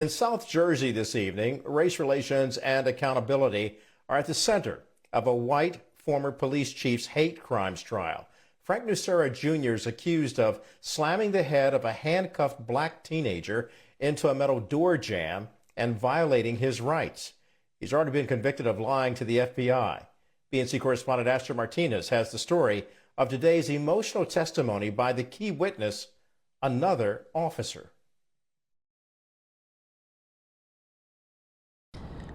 In South Jersey this evening, race relations and accountability are at the center of a white former police chief's hate crimes trial. Frank Nucera Jr. is accused of slamming the head of a handcuffed black teenager into a metal door jamb and violating his rights. He's already been convicted of lying to the FBI. BNC correspondent Astrid Martinez has the story of today's emotional testimony by the key witness, another officer.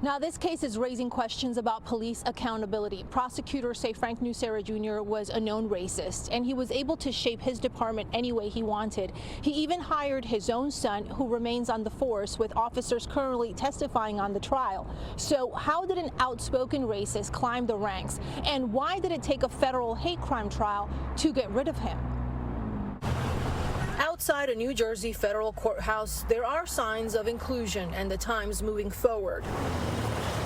Now, this case is raising questions about police accountability. Prosecutors say Frank Nucera Jr. was a known racist, and he was able to shape his department any way he wanted. He even hired his own son, who remains on the force, with officers currently testifying on the trial. So how did an outspoken racist climb the ranks, and why did it take a federal hate crime trial to get rid of him? Outside a New Jersey federal courthouse, there are signs of inclusion and the times moving forward.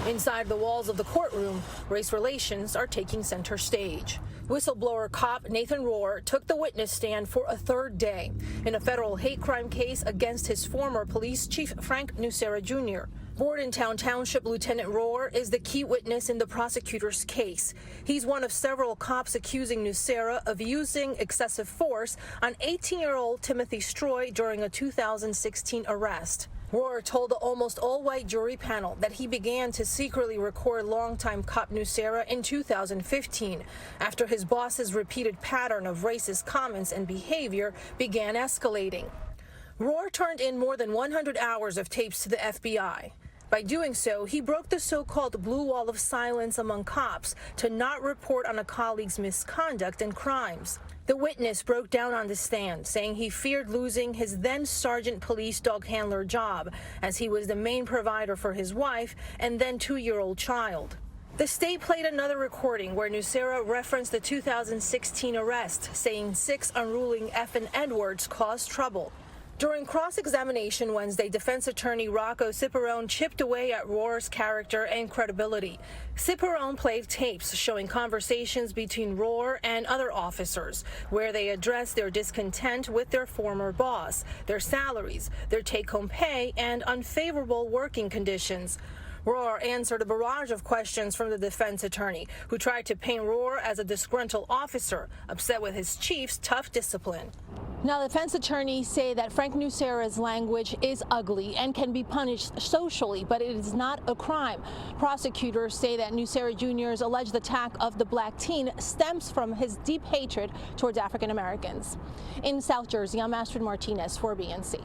Inside the walls of the courtroom, race relations are taking center stage. Whistleblower cop Nathan Rohr took the witness stand for a third day in a federal hate crime case against his former police chief, Frank Nucera Jr. Bordentown Township Lieutenant Rohr is the key witness in the prosecutor's case. He's one of several cops accusing Nucera of using excessive force on 18-year-old Timothy Stroy during a 2016 arrest. Rohr told the almost all-white jury panel that he began to secretly record longtime cop Nucera in 2015 after his boss's repeated pattern of racist comments and behavior began escalating. Rohr turned in more than 100 hours of tapes to the FBI. By doing so, he broke the so-called blue wall of silence among cops to not report on a colleague's misconduct and crimes. The witness broke down on the stand, saying he feared losing his then sergeant police dog handler job, as he was the main provider for his wife and then 2-year-old child. The state played another recording where Nucera referenced the 2016 arrest, saying 6 unruly effing Edwards caused trouble. During cross-examination Wednesday, defense attorney Rocco Ciparone chipped away at Rohr's character and credibility. Ciparone played tapes showing conversations between Rohr and other officers, where they addressed their discontent with their former boss, their salaries, their take-home pay, and unfavorable working conditions. Rohr answered a barrage of questions from the defense attorney, who tried to paint Rohr as a disgruntled officer, upset with his chief's tough discipline. Now, defense attorneys say that Frank Nucera's language is ugly and can be punished socially, but it is not a crime. Prosecutors say that Nucera Jr.'s alleged attack of the black teen stems from his deep hatred towards African Americans. In South Jersey, I'm Astrid Martinez for BNC.